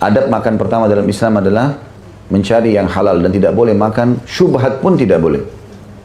adab makan pertama dalam Islam adalah mencari yang halal dan tidak boleh makan syubhat pun tidak boleh.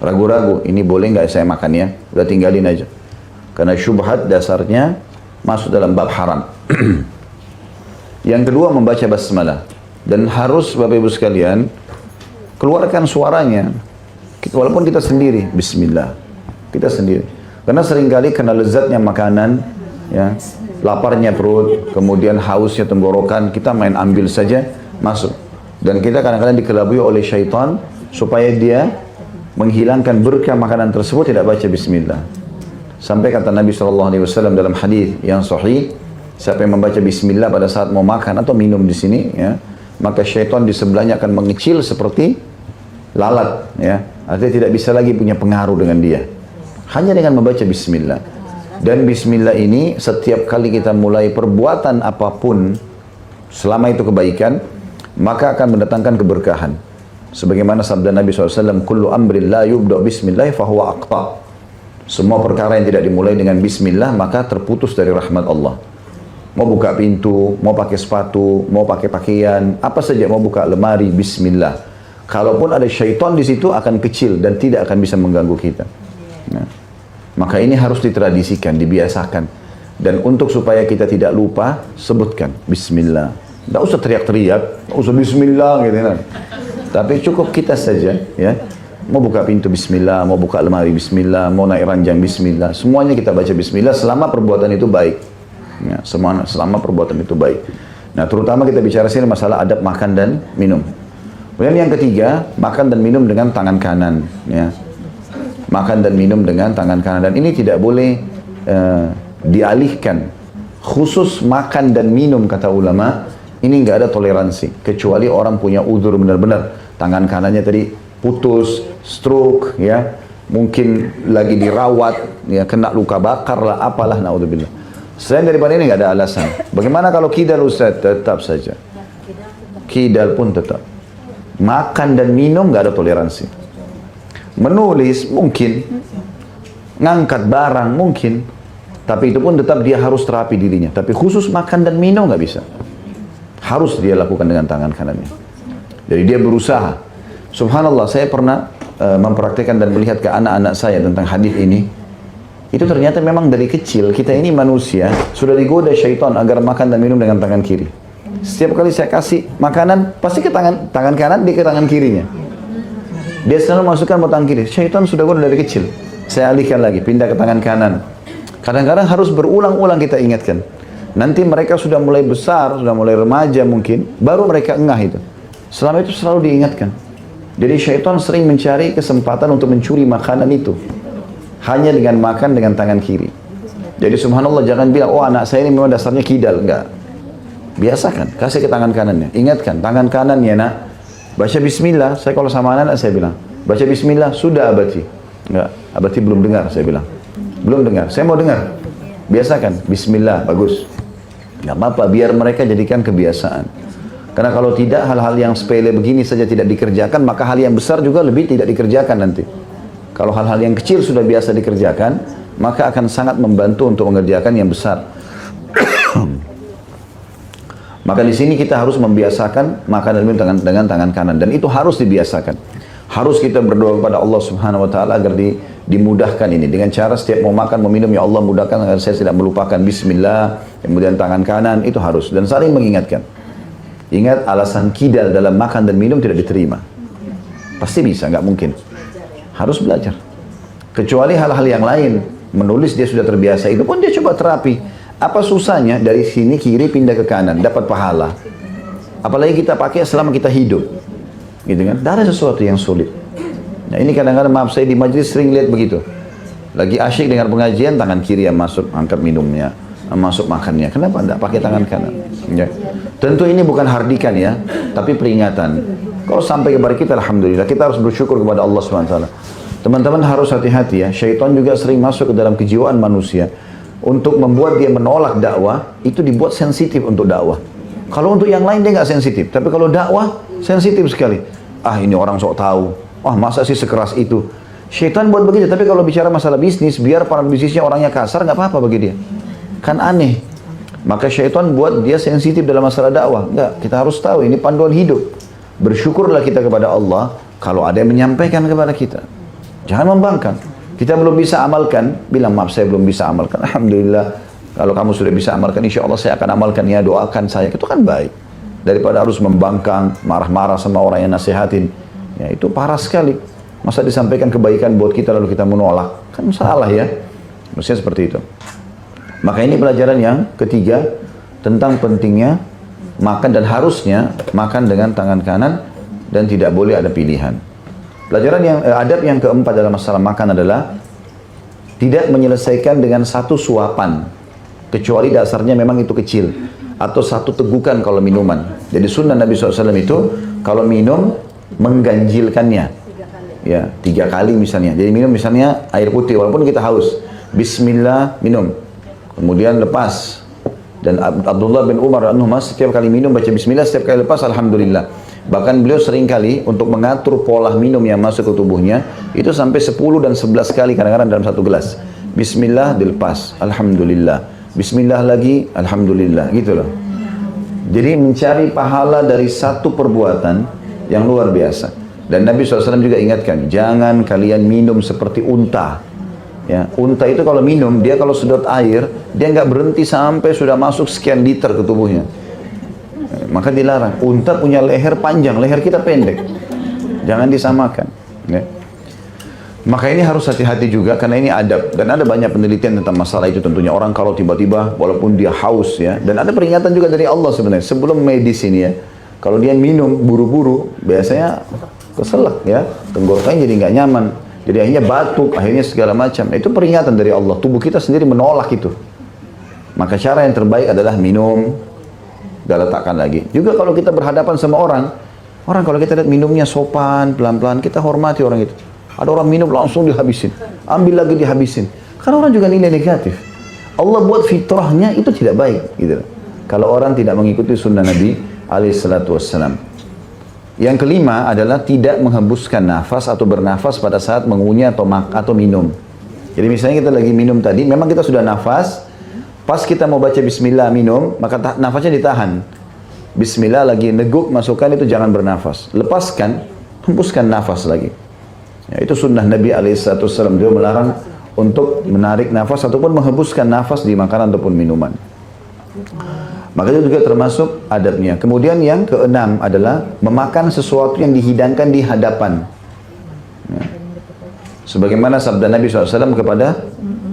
Ragu-ragu, ini boleh nggak saya makan ya? Udah tinggalin aja. Karena syubhat dasarnya masuk dalam bab haram. Yang kedua membaca basmalah. Dan harus Bapak Ibu sekalian keluarkan suaranya. Walaupun kita sendiri, bismillah. Kita sendiri. Karena seringkali kena lezatnya makanan, ya, laparnya perut, kemudian hausnya tenggorokan, kita main ambil saja, masuk. Dan kita kadang-kadang dikelabui oleh syaitan supaya dia menghilangkan berkah makanan tersebut, tidak baca bismillah. Sampai kata Nabi SAW dalam hadis yang sahih, siapa yang membaca bismillah pada saat mau makan atau minum di sini, ya, maka syaitan di sebelahnya akan mengecil seperti lalat, ya. Artinya tidak bisa lagi punya pengaruh dengan dia. Hanya dengan membaca bismillah. Dan bismillah ini setiap kali kita mulai perbuatan apapun, selama itu kebaikan, maka akan mendatangkan keberkahan. Sebagaimana sabda Nabi SAW, kullu amrin la yubda bismillah fahuwa aqta. Semua perkara yang tidak dimulai dengan bismillah, maka terputus dari rahmat Allah. Mau buka pintu, mau pakai sepatu, mau pakai pakaian, apa saja, mau buka lemari, bismillah. Kalaupun ada syaitan di situ akan kecil dan tidak akan bisa mengganggu kita. Nah, maka ini harus ditradisikan, dibiasakan. Dan untuk supaya kita tidak lupa, sebutkan bismillah. Tidak usah teriak-teriak, tidak usah bismillah gitu kan. Tapi cukup kita saja, ya. Mau buka pintu bismillah, mau buka lemari bismillah, mau naik ranjang bismillah. Semuanya kita baca bismillah selama perbuatan itu baik. Ya, selama perbuatan itu baik. Nah, terutama kita bicara sini masalah adab makan dan minum. Kemudian yang ketiga, makan dan minum dengan tangan kanan, ya. Makan dan minum dengan tangan kanan, dan ini tidak boleh dialihkan. Khusus makan dan minum, kata ulama, ini nggak ada toleransi, kecuali orang punya udzur benar-benar. Tangan kanannya tadi putus, stroke, ya, mungkin lagi dirawat, ya, kena luka bakar lah, apalah, naudzubillah. Selain daripada ini nggak ada alasan. Bagaimana kalau kidal, Ustaz? Tetap saja. Kidal pun tetap. Makan dan minum nggak ada toleransi. Menulis mungkin, ngangkat barang mungkin, tapi itu pun tetap dia harus terapi dirinya. Tapi khusus makan dan minum nggak bisa. Harus dia lakukan dengan tangan kanannya. Jadi dia berusaha. Subhanallah, saya pernah mempraktikkan dan melihat ke anak-anak saya tentang hadis ini. Itu ternyata memang dari kecil kita ini manusia sudah digoda syaitan agar makan dan minum dengan tangan kiri. Setiap kali saya kasih makanan, pasti ke tangan kanan, dia ke tangan kirinya. Dia selalu masukkan ke tangan kiri. Syaitan sudah goda dari kecil. Saya alihkan lagi, pindah ke tangan kanan. Kadang-kadang harus berulang-ulang kita ingatkan. Nanti mereka sudah mulai besar, sudah mulai remaja mungkin, baru mereka engah itu. Selama itu selalu diingatkan. Jadi syaitan sering mencari kesempatan untuk mencuri makanan itu. Hanya dengan makan dengan tangan kiri. Jadi subhanallah, jangan bilang, oh anak saya ini memang dasarnya kidal. Enggak. Biasakan, kasih ke tangan kanannya. Ingatkan, tangan kanan ya nak, baca bismillah. Saya kalau sama anak saya bilang, baca bismillah, sudah abati. Enggak, abati belum dengar, saya bilang. Belum dengar, saya mau dengar. Biasakan, bismillah, bagus. Enggak apa-apa, biar mereka jadikan kebiasaan. Karena kalau tidak, hal-hal yang sepele begini saja tidak dikerjakan, maka hal yang besar juga lebih tidak dikerjakan nanti. Kalau hal-hal yang kecil sudah biasa dikerjakan, maka akan sangat membantu untuk mengerjakan yang besar. Maka di sini kita harus membiasakan makan dan minum dengan tangan kanan, dan itu harus dibiasakan. Harus kita berdoa kepada Allah Subhanahu wa taala agar dimudahkan ini dengan cara setiap mau makan mau minum, ya Allah mudahkan agar saya tidak melupakan bismillah, kemudian tangan kanan, itu harus, dan saling mengingatkan. Ingat, alasan kidal dalam makan dan minum tidak diterima. Pasti bisa, nggak mungkin. Harus belajar. Kecuali hal-hal yang lain, menulis dia sudah terbiasa, itu pun dia coba terapi. Apa susahnya dari sini kiri pindah ke kanan, dapat pahala. Apalagi kita pakai selama kita hidup. Gitu kan? Tidak ada sesuatu yang sulit. Nah, ini kadang-kadang, maaf, saya di majelis sering lihat begitu. Lagi asyik dengan pengajian, tangan kiri yang masuk, angkat minumnya, masuk makannya. Kenapa tidak pakai tangan kanan? Ya. Tentu ini bukan hardikan ya, tapi peringatan. Kalau sampai kepada kita, alhamdulillah, kita harus bersyukur kepada Allah SWT. Teman-teman harus hati-hati ya, syaitan juga sering masuk ke dalam kejiwaan manusia. Untuk membuat dia menolak dakwah, itu dibuat sensitif untuk dakwah. Kalau untuk yang lain dia nggak sensitif, tapi kalau dakwah, sensitif sekali. Ah, ini orang sok tahu. Wah, masa sih sekeras itu? Syaitan buat begitu, tapi kalau bicara masalah bisnis, biar para bisnisnya orangnya kasar, nggak apa-apa bagi dia. Kan aneh. Maka syaitan buat dia sensitif dalam masalah dakwah. Enggak, kita harus tahu ini panduan hidup. Bersyukurlah kita kepada Allah kalau ada yang menyampaikan kepada kita. Jangan membangkang. Kita belum bisa amalkan, bilang maaf saya belum bisa amalkan. Alhamdulillah, kalau kamu sudah bisa amalkan, insya Allah saya akan amalkan ya, doakan saya. Itu kan baik. Daripada harus membangkang, marah-marah sama orang yang nasihatin. Ya itu parah sekali. Masa disampaikan kebaikan buat kita lalu kita menolak. Kan salah ya. Mestinya seperti itu. Maka ini pelajaran yang ketiga tentang pentingnya makan dan harusnya makan dengan tangan kanan dan tidak boleh ada pilihan. Pelajaran yang adab yang keempat dalam masalah makan adalah tidak menyelesaikan dengan satu suapan kecuali dasarnya memang itu kecil atau satu tegukan kalau minuman. Jadi sunnah Nabi SAW itu kalau minum mengganjilkannya. Ya, 3 kali misalnya. Jadi minum misalnya air putih walaupun kita haus. Bismillah minum. Kemudian lepas. Dan Abdullah bin Umar anhuma setiap kali minum baca bismillah, setiap kali lepas alhamdulillah. Bahkan beliau sering kali untuk mengatur pola minum yang masuk ke tubuhnya itu sampai 10 dan 11 kali kadang-kadang dalam satu gelas. Bismillah dilepas, alhamdulillah. Bismillah lagi, alhamdulillah, gitu loh. Jadi mencari pahala dari satu perbuatan yang luar biasa. Dan Nabi SAW juga ingatkan, jangan kalian minum seperti unta. Ya, unta itu kalau minum, dia kalau sedot air, dia nggak berhenti sampai sudah masuk sekian liter ke tubuhnya. Maka dilarang. Unta punya leher panjang, leher kita pendek. Jangan disamakan. Ya. Maka ini harus hati-hati juga karena ini adab. Dan ada banyak penelitian tentang masalah itu tentunya. Orang kalau tiba-tiba walaupun dia haus ya. Dan ada peringatan juga dari Allah sebenarnya. Sebelum medis ini ya. Kalau dia minum buru-buru biasanya keselak ya. Tenggorokannya jadi nggak nyaman. Jadi akhirnya batuk, akhirnya segala macam. Itu peringatan dari Allah. Tubuh kita sendiri menolak itu. Maka cara yang terbaik adalah minum. Gak letakkan lagi. Juga kalau kita berhadapan sama orang kalau kita lihat minumnya sopan, pelan-pelan, kita hormati orang itu. Ada orang minum langsung dihabisin. Ambil lagi dihabisin. Karena orang juga nilai negatif. Allah buat fitrahnya itu tidak baik. Gitu. Kalau orang tidak mengikuti sunnah Nabi alaihissalam. Yang kelima adalah tidak menghembuskan nafas atau bernafas pada saat mengunyah atau minum. Jadi misalnya kita lagi minum tadi, memang kita sudah nafas, pas kita mau baca bismillah minum, maka nafasnya ditahan. Bismillah lagi neguk, masukkan itu jangan bernafas. Lepaskan, hembuskan nafas lagi. Ya, itu sunnah Nabi SAW. Dia melarang untuk menarik nafas ataupun menghembuskan nafas di makanan ataupun minuman. Maka itu juga termasuk adabnya. Kemudian yang keenam adalah memakan sesuatu yang dihidangkan di hadapan. Ya. Sebagaimana sabda Nabi SAW kepada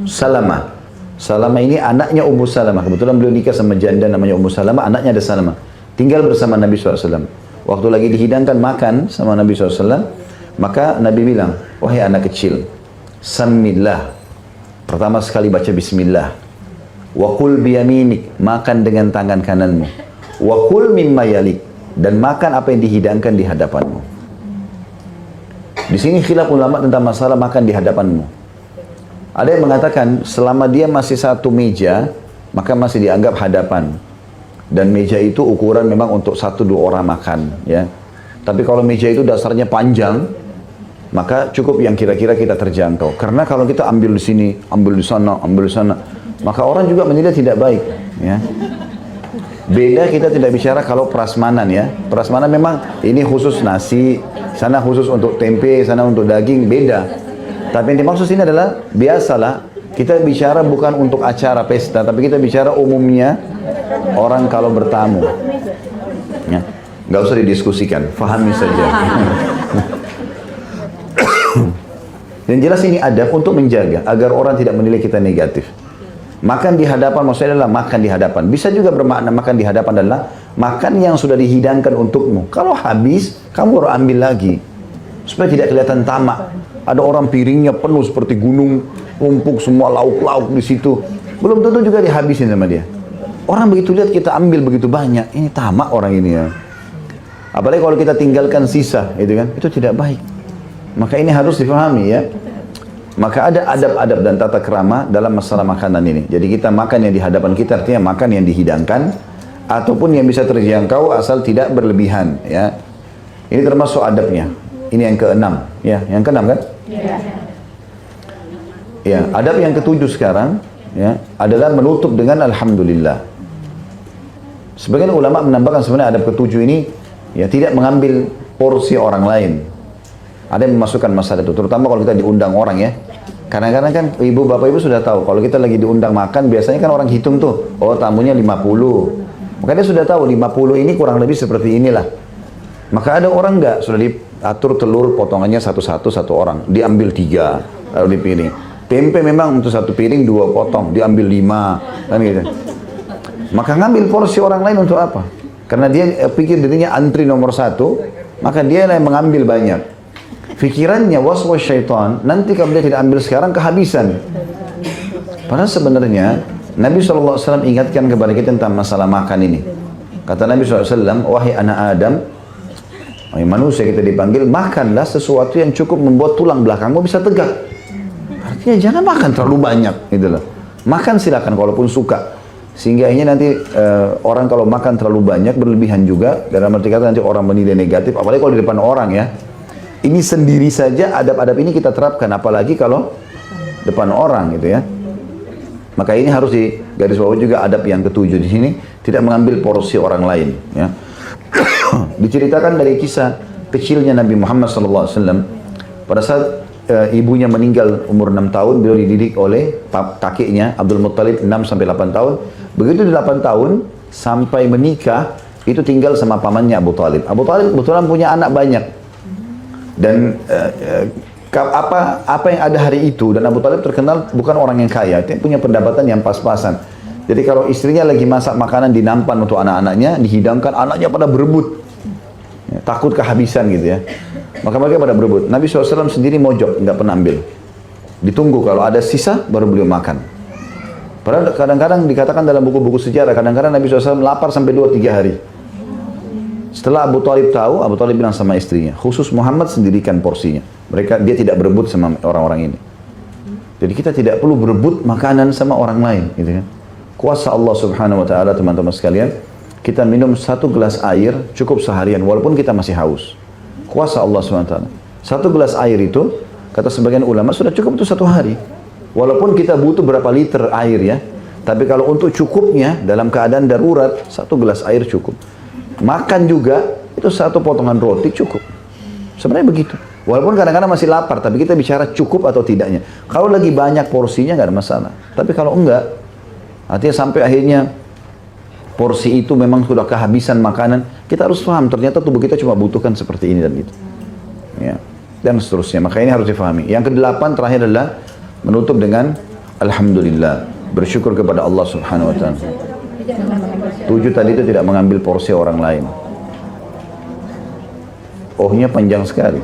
Salamah. Salamah ini anaknya Ummu Salamah. Kebetulan beliau nikah sama janda namanya Ummu Salamah, anaknya ada Salamah. Tinggal bersama Nabi SAW. Waktu lagi dihidangkan makan sama Nabi SAW, maka Nabi bilang, wahai anak kecil, Samillah. Pertama sekali baca bismillah. Wa kul biyaminik, makan dengan tangan kananmu. Wa kul mimma yalik, dan makan apa yang dihidangkan di hadapanmu. Di sini khilaf ulama tentang masalah makan di hadapanmu. Ada yang mengatakan selama dia masih satu meja, maka masih dianggap hadapan. Dan meja itu ukuran memang untuk 1-2 orang makan, ya. Tapi kalau meja itu dasarnya panjang, maka cukup yang kira-kira kita terjangkau. Karena kalau kita ambil di sini, ambil di sana, ambil di sana, maka orang juga menilai tidak baik, ya. Beda kita tidak bicara kalau prasmanan ya. Prasmanan memang ini khusus nasi, sana khusus untuk tempe, sana untuk daging, beda. Tapi yang dimaksud ini adalah biasalah kita bicara bukan untuk acara pesta, tapi kita bicara umumnya orang kalau bertamu. Ya. Nggak usah didiskusikan, fahami saja. Dan jelas ini adab untuk menjaga agar orang tidak menilai kita negatif. Makan di hadapan maksudnya adalah makan di hadapan. Bisa juga bermakna makan di hadapan adalah makan yang sudah dihidangkan untukmu. Kalau habis, kamu harus ambil lagi. Supaya tidak kelihatan tamak. Ada orang piringnya penuh seperti gunung, tumpuk semua lauk-lauk di situ. Belum tentu juga dihabisin sama dia. Orang begitu lihat kita ambil begitu banyak, ini tamak orang ini ya. Apalagi kalau kita tinggalkan sisa, gitu kan? Itu tidak baik. Maka ini harus difahami ya. Maka ada adab-adab dan tata krama dalam masalah makanan ini. Jadi kita makan yang di hadapan kita artinya makan yang dihidangkan ataupun yang bisa terjangkau asal tidak berlebihan ya. Ini termasuk adabnya. Ini yang keenam ya. Yang keenam kan? Ya. Ya, adab yang ketujuh sekarang ya adalah menutup dengan alhamdulillah. Sebagian ulama menambahkan sebenarnya adab ketujuh ini ya tidak mengambil porsi orang lain. Ada yang memasukkan masalah itu, terutama kalau kita diundang orang ya. Kadang-kadang kan ibu bapak ibu sudah tahu, kalau kita lagi diundang makan, biasanya kan orang hitung tuh, oh tamunya 50. Maka dia sudah tahu 50 ini kurang lebih seperti inilah. Maka ada orang enggak, sudah diatur telur potongannya satu-satu satu orang, diambil 3, lalu dipilih. Tempe memang untuk satu piring 2 potong, diambil 5, kan gitu. Maka ngambil porsi orang lain untuk apa? Karena dia pikir dirinya antri nomor 1, maka dia yang mengambil banyak. Pikirannya waswas syaitan, nanti kalau dia tidak ambil sekarang kehabisan. Padahal sebenarnya Nabi SAW ingatkan kepada kita tentang masalah makan ini. Kata Nabi SAW, wahai anak Adam, wahai manusia kita dipanggil, makanlah sesuatu yang cukup membuat tulang belakangmu bisa tegak. Artinya jangan makan terlalu banyak, gitu loh. Makan silakan walaupun suka. Sehingga ini nanti orang kalau makan terlalu banyak berlebihan juga, dalam arti kata nanti orang menilai negatif, apalagi kalau di depan orang ya. Ini sendiri saja adab-adab ini kita terapkan, apalagi kalau depan orang gitu ya. Maka ini harus digarisbawahi juga adab yang ketujuh di sini, tidak mengambil porsi orang lain. Ya. Diceritakan dari kisah kecilnya Nabi Muhammad SAW pada saat ibunya meninggal umur 6 tahun, beliau dididik oleh kakeknya Abdul Muttalib 6-8 tahun. Begitu di 8 tahun sampai menikah itu tinggal sama pamannya Abu Talib. Abu Talib kebetulan punya anak banyak. Dan apa yang ada hari itu, dan Abu Talib terkenal bukan orang yang kaya, dia punya pendapatan yang pas-pasan. Jadi kalau istrinya lagi masak makanan di nampan untuk anak-anaknya, dihidangkan, anaknya pada berebut, ya, takut kehabisan gitu ya. Maka mereka pada berebut. Nabi SAW sendiri mojok, nggak pernah ambil. Ditunggu kalau ada sisa baru beliau makan. Padahal kadang-kadang dikatakan dalam buku-buku sejarah, kadang-kadang Nabi SAW lapar sampai 2-3 hari. Setelah Abu Talib tahu, Abu Talib bilang sama istrinya, khusus Muhammad sendirikan porsinya. Dia tidak berebut sama orang-orang ini. Jadi kita tidak perlu berebut makanan sama orang lain, gitu kan. Kuasa Allah Subhanahu wa taala, teman-teman sekalian, kita minum 1 gelas air cukup seharian walaupun kita masih haus. Kuasa Allah Subhanahu wa taala. 1 gelas air itu, kata sebagian ulama, sudah cukup untuk 1 hari. Walaupun kita butuh berapa liter air ya, tapi kalau untuk cukupnya dalam keadaan darurat, 1 gelas air cukup. Makan juga, itu 1 potongan roti cukup. Sebenarnya begitu. Walaupun kadang-kadang masih lapar, tapi kita bicara cukup atau tidaknya. Kalau lagi banyak porsinya nggak ada masalah. Tapi kalau enggak, artinya sampai akhirnya porsi itu memang sudah kehabisan makanan, kita harus paham ternyata tubuh kita cuma butuhkan seperti ini dan gitu. Ya. Dan seterusnya. Maka ini harus difahami. Yang ke-8 terakhir adalah menutup dengan Alhamdulillah. Bersyukur kepada Allah Subhanahu wa ta'ala. 7 tadi itu tidak mengambil porsi orang lain. Ohnya panjang sekali.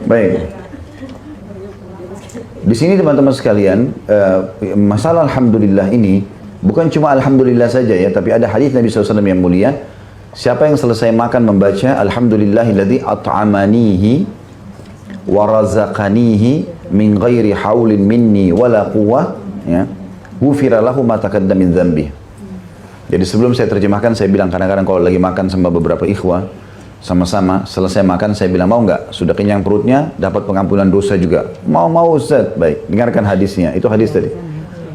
Baik. Di sini teman-teman sekalian, masalah Alhamdulillah ini bukan cuma Alhamdulillah saja ya, tapi ada hadis Nabi SAW yang mulia. Siapa yang selesai makan membaca Alhamdulillahilladzi at'amanihi wa razaqanihi min ghairi haulin minni wala quwwah, ya, ghufira lahu ma taqaddama min dzambi. Jadi sebelum saya terjemahkan, saya bilang kadang-kadang kalau lagi makan sama beberapa ikhwah, sama-sama selesai makan, saya bilang mau nggak? Sudah kenyang perutnya, dapat pengampunan dosa juga. Mau Ustaz? Baik, dengarkan hadisnya. Itu hadis tadi.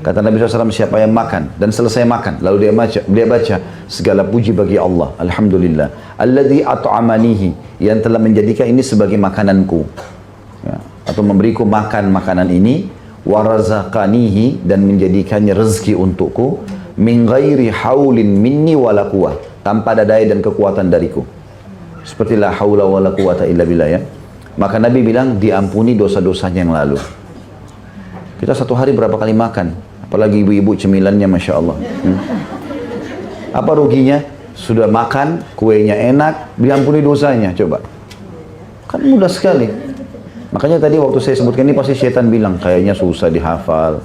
Kata Nabi SAW, siapa yang makan dan selesai makan, lalu dia baca segala puji bagi Allah, Alhamdulillah, alladzi at'amanihi, yang telah menjadikan ini sebagai makananku, ya, atau memberiku makan makanan ini, warazaqanihi, dan menjadikannya rezeki untukku, min ghairi haulin minni wala quwwah, tanpa ada daya dan kekuatan dariku. Seperti la haula wala quwwata illa billah, ya. Maka Nabi bilang diampuni dosa-dosanya yang lalu. Kita 1 hari berapa kali makan? Apalagi ibu-ibu cemilannya Masya Allah. Apa ruginya? Sudah makan, kuenya enak, diampuni dosanya, coba. Kan mudah sekali. Makanya tadi waktu saya sebutkan ini pasti syaitan bilang, kayaknya susah dihafal.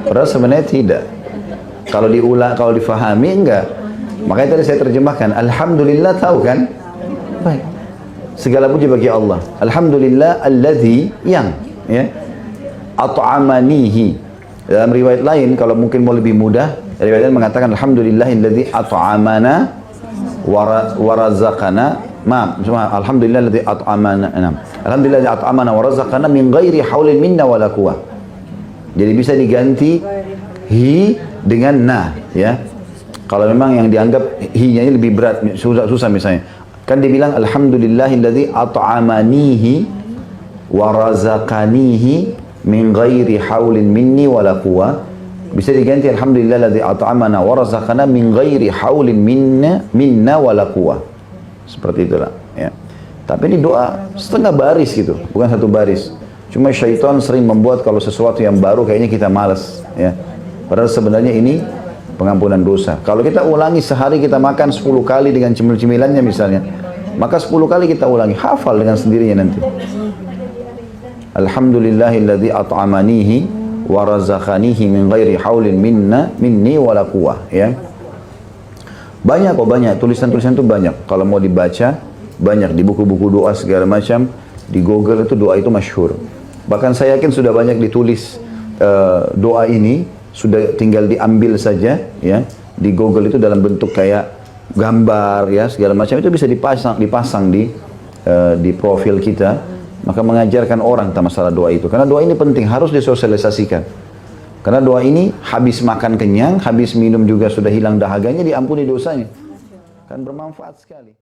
Padahal sebenarnya tidak. Kalau diulang, kalau difahami enggak. Makanya tadi saya terjemahkan, Alhamdulillah, tahu kan? Baik. Segala puji bagi Allah. Alhamdulillah alladzi, yang, ya, at'amanihi. Dalam riwayat lain, kalau mungkin mau lebih mudah, riwayat lain mengatakan alhamdulillahilladzi at'amana wa razaqana. Alhamdulillahilladzi at'amana. Alhamdulillah at'amana wa razaqana min ghairi haulin minna wala quwwah. Jadi bisa diganti hi dengan na, ya. Kalau memang yang dianggap hi-nya ini lebih berat, susah misalnya. Kan dia bilang alhamdulillahilladzi at'amanihi wa razaqanihi min ghairi haulin minni wala quwwah. Bisa diganti alhamdulillahilladzi at'amana wa razaqana min ghairi haulin minna wala quwwah. Seperti itulah, ya. Tapi ini doa setengah baris gitu, bukan satu baris. Cuma syaitan sering membuat kalau sesuatu yang baru kayaknya kita malas, ya. Padahal sebenarnya ini pengampunan dosa. Kalau kita ulangi sehari kita makan 10 kali dengan cemil-cemilannya misalnya, maka 10 kali kita ulangi, hafal dengan sendirinya nanti. Alhamdulillahilladzi at'amanihi wa razaqanihi min ghairi haulin minni wala quwwah, ya. Banyak tulisan-tulisan itu banyak. Kalau mau dibaca banyak di buku-buku doa segala macam, di Google itu doa itu masyhur. Bahkan saya yakin sudah banyak ditulis doa ini, sudah tinggal diambil saja, ya. Di Google itu dalam bentuk kayak gambar, ya, segala macam itu bisa dipasang di profil kita. Maka mengajarkan orang tentang masalah doa itu. Karena doa ini penting, harus disosialisasikan. Karena doa ini habis makan kenyang, habis minum juga sudah hilang dahaganya, diampuni dosanya. Kan bermanfaat sekali.